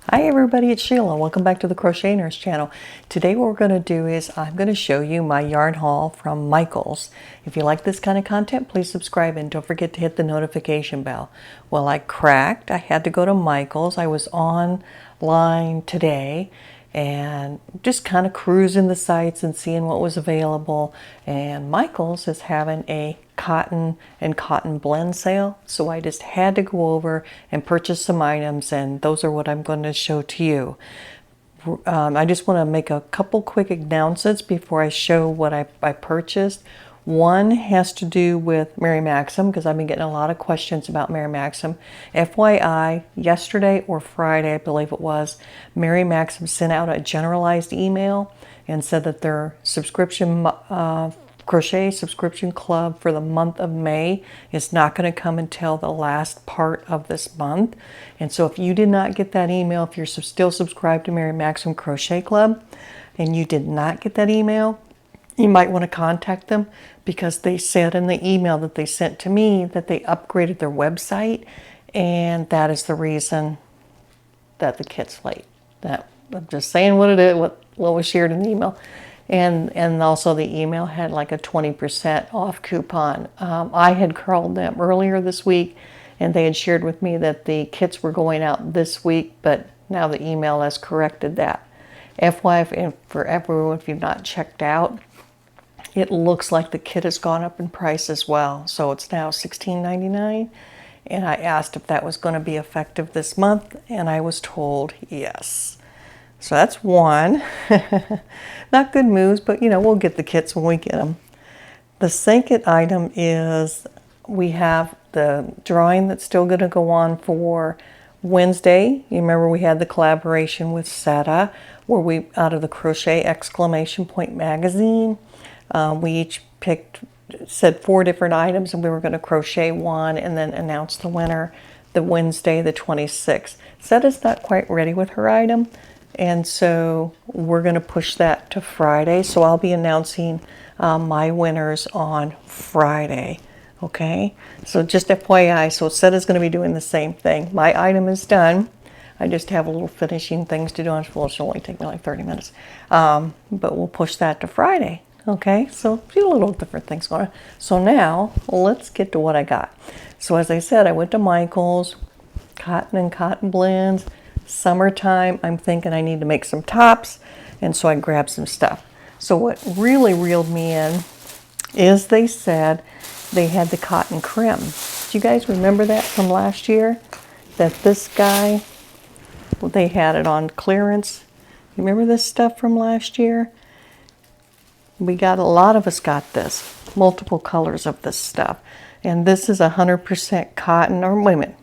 Hi everybody, it's Sheila. Welcome back to the Crochet Nurse channel. Today what we're going to do is I'm going to show you my yarn haul from Michaels. If you like this kind of content, please subscribe and don't forget to hit the notification bell. Well, I cracked. I had to go to Michaels. I was online today and just kind of cruising the sites and seeing what was available. And Michaels is having a cotton and cotton blend sale, so I just had to go over and purchase some items, and those are what I'm going to show to you. I just want to make a couple quick announcements before I show what I purchased. One has to do with Mary Maxim, because I've been getting a lot of questions about Mary Maxim. FYI, yesterday or Friday, I believe it was, Mary Maxim sent out a generalized email and said that their subscription crochet subscription club for the month of May is not going to come until the last part of this month. And so if you did not get that email, if you're still subscribed to Mary Maxim Crochet Club and you did not get that email, you might want to contact them, because they said in the email that they sent to me that they upgraded their website, and that is the reason that the kit's late. That, I'm just saying what it is, what was shared in the email. And also the email had like a 20% off coupon. I had called them earlier this week, and they had shared with me that the kits were going out this week, but now the email has corrected that. FYI, for everyone, if you've not checked out, it looks like the kit has gone up in price as well. So it's now $16.99. And I asked if that was going to be effective this month, and I was told yes. So that's one. Not good news, but you know, we'll get the kits when we get them. The second item is we have the drawing that's still going to go on for Wednesday. You remember we had the collaboration with Seta, where we, out of the Crochet Exclamation Point magazine, we each said 4 different items, and we were going to crochet one and then announce the winner the Wednesday the 26th. Seta's not quite ready with her item, and so we're going to push that to Friday. So I'll be announcing my winners on Friday. Okay, so just FYI, so Seta's going to be doing the same thing. My item is done. I just have a little finishing things to do. It'll only take me like 30 minutes. But we'll push that to Friday. Okay, so a few little different things going on. So now let's get to what I got. So as I said, I went to Michaels, cotton and cotton blends. Summertime, I'm thinking I need to make some tops, and so I grabbed some stuff. So what really reeled me in is they said they had the cotton creme. Do you guys remember that from last year? That this guy, well, they had it on clearance. You remember this stuff from last year? We got, a lot of us got this, multiple colors of this stuff. And this is 100% cotton, or wait a minute,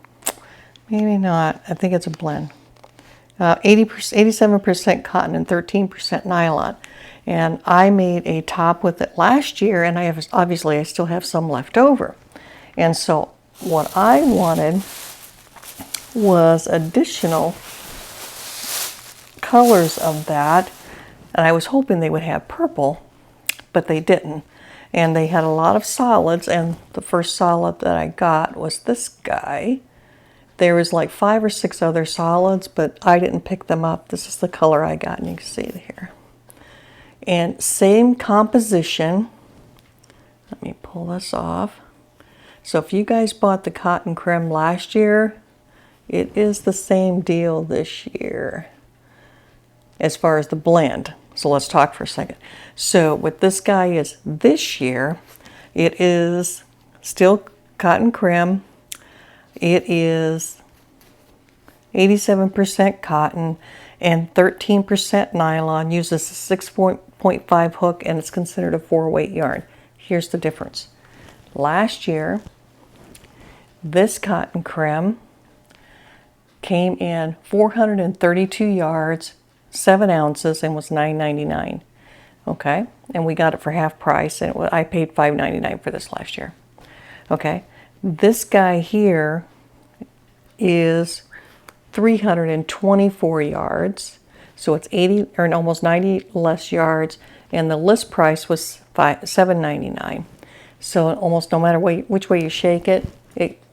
maybe not, I think it's a blend. 87% cotton and 13% nylon. And I made a top with it last year, and I still have some left over. And so what I wanted was additional colors of that, and I was hoping they would have purple, but they didn't. And they had a lot of solids, and the first solid that I got was this guy. There was like 5 or 6 other solids, but I didn't pick them up. This is the color I got, and you can see it here. And same composition. Let me pull this off. So if you guys bought the cotton creme last year, it is the same deal this year as far as the blend. So let's talk for a second. So what this guy is this year, it is still cotton creme. It is 87% cotton and 13% nylon. Uses a 6.5 hook, and it's considered a 4-weight yarn. Here's the difference. Last year, this cotton creme came in 432 yards, 7 ounces, and was $9.99. Okay, and we got it for half price, and I paid $5.99 for this last year. Okay, this guy here is 324 yards, so it's 80 or almost 90 less yards, and the list price was $7.99. So almost no matter which way you shake it,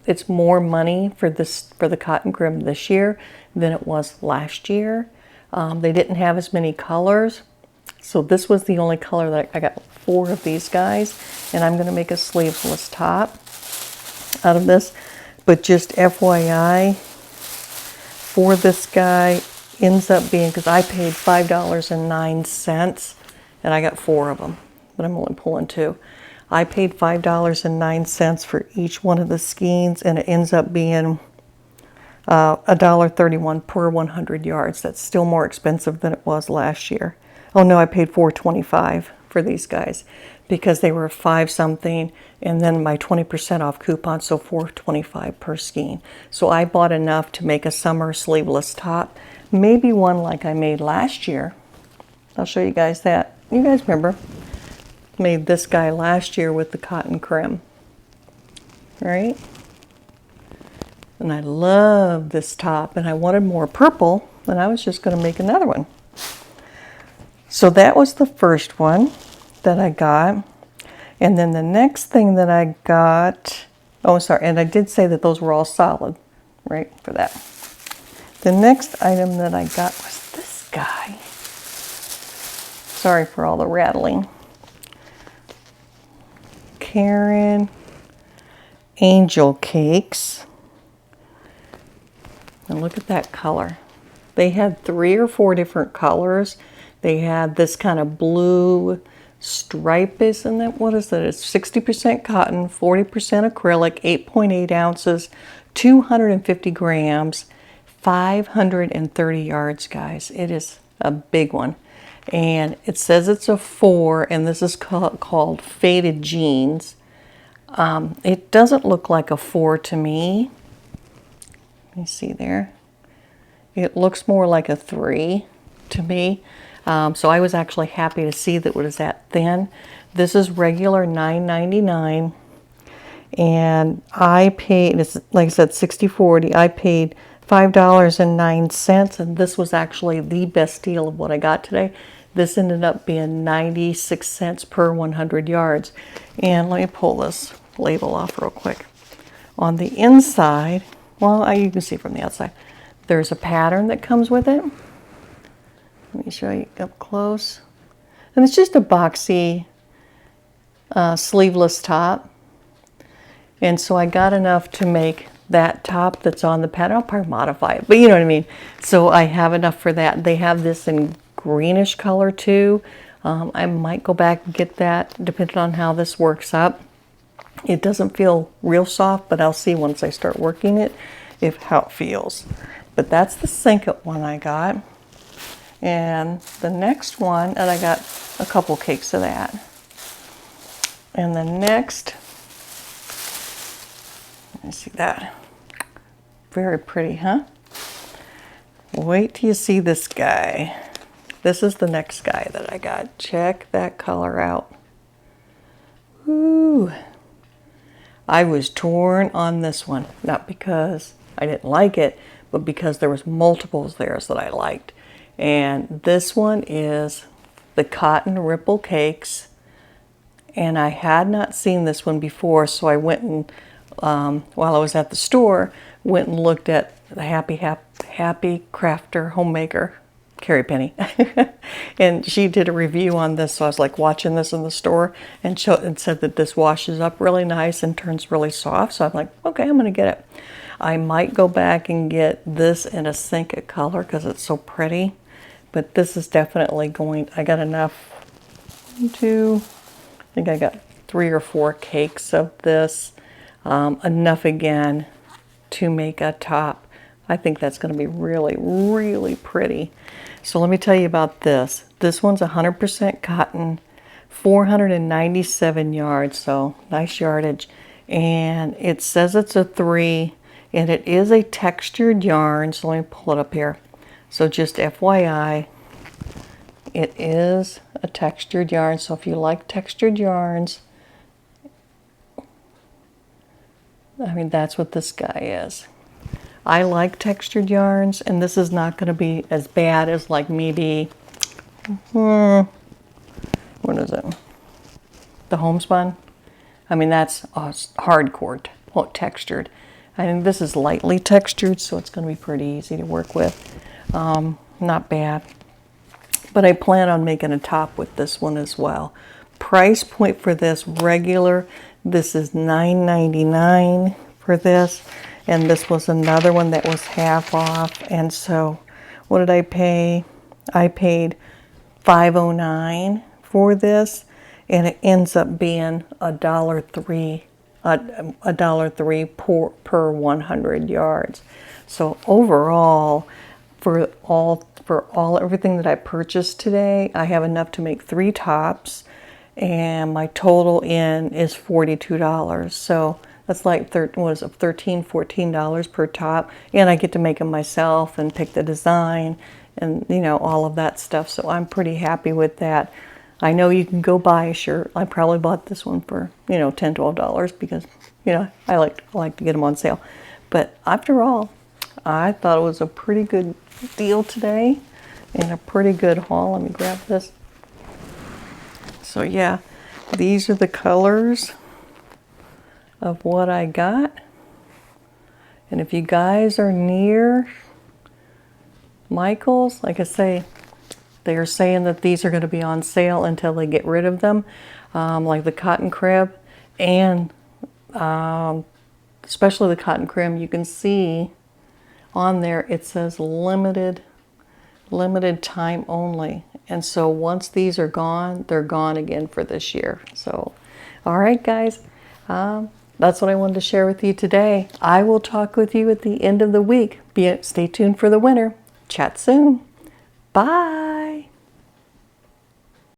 it's more money for the cotton creme this year than it was last year. They didn't have as many colors, so this was the only color that I got 4 of these guys, and I'm going to make a sleeveless top out of this. But just FYI, for this guy ends up being, because I paid $5.09 and I got 4 of them, but I'm only pulling 2. I paid $5.09 for each one of the skeins, and it ends up being $1.31 per 100 yards. That's still more expensive than it was last year. Oh no, I paid $4.25 for these guys because they were 5 something, and then my 20% off coupon, so $4.25 per skein. So I bought enough to make a summer sleeveless top, maybe one like I made last year. I'll show you guys that. You guys remember, made this guy last year with the cotton creme, right? And I love this top, and I wanted more purple, and I was just going to make another one. So that was the first one that I got. And then the next thing that I got, oh sorry, and I did say that those were all solid, right, for that. The next item that I got was this guy. Sorry for all the rattling. Karen Angel Cakes. And look at that color. They had 3 or 4 different colors. They had this kind of blue stripe, isn't it? What is that? It's 60% cotton, 40% acrylic, 8.8 ounces, 250 grams, 530 yards, guys. It is a big one. And it says it's a 4, and this is called Faded Jeans. It doesn't look like a 4 to me. Let me see there. It looks more like a 3 to me. So I was actually happy to see that it was that thin. This is regular $9.99, and I paid, it's like I said, 60/40. I paid $5.09, and this was actually the best deal of what I got today. This ended up being 96 cents per 100 yards. And let me pull this label off real quick. On the inside, well, you can see from the outside, there's a pattern that comes with it. Let me show you up close. And it's just a boxy sleeveless top. And so I got enough to make that top that's on the pattern. I'll probably modify it, but you know what I mean. So I have enough for that. They have this in greenish color too. I might go back and get that depending on how this works up. It doesn't feel real soft, but I'll see once I start working it how it feels. But that's the Cinquet one I got. And the next one, and I got a couple cakes of that. And the next, let me see that. Very pretty, huh? Wait till you see this guy. This is the next guy that I got. Check that color out. Ooh. I was torn on this one. Not because I didn't like it, but because there was multiples there that I liked. And this one is the Cotton Ripple Cakes. And I had not seen this one before, so I went and, while I was at the store, went and looked at the Happy Crafter Homemaker, Carrie Penny. And she did a review on this, so I was like watching this in the store, and said that this washes up really nice and turns really soft. So I'm like, okay, I'm going to get it. I might go back and get this in a Cinquet color because it's so pretty. But this is definitely going, I got enough to, I think I got 3 or 4 cakes of this. Enough again to make a top. I think that's going to be really, really pretty. So let me tell you about this. This one's 100% cotton, 497 yards, so nice yardage. And it says it's a 3, and it is a textured yarn. So let me pull it up here. So just FYI, it is a textured yarn. So if you like textured yarns, I mean, that's what this guy is. I like textured yarns, and this is not going to be as bad as like maybe, what is it? The homespun. I mean, that's hardcore, well, textured. I think this is lightly textured, so it's going to be pretty easy to work with. Not bad. But I plan on making a top with this one as well. Price point for this regular, this is $9.99 for this. And this was another one that was half off. And so what did I pay? I paid $5.09 for this. And it ends up being $1.03, $1.03 per 100 yards. So overall, for everything that I purchased today, I have enough to make 3 tops, and my total in is $42. So that's like $13, $14 per top, and I get to make them myself and pick the design and, you know, all of that stuff. So I'm pretty happy with that. I know you can go buy a shirt. I probably bought this one for, you know, $10, $12 because, you know, I like to get them on sale. But after all, I thought it was a pretty good deal today and a pretty good haul. Let me grab this. So yeah, these are the colors of what I got. And if you guys are near Michael's, like I say, they are saying that these are going to be on sale until they get rid of them, like the cotton creme, and especially the cotton creme. You can see on there it says limited time only, and so once these are gone, they're gone again for this year. So all right guys, that's what I wanted to share with you today. I will talk with you at the end of the week. Stay tuned for the winter. Chat soon. Bye.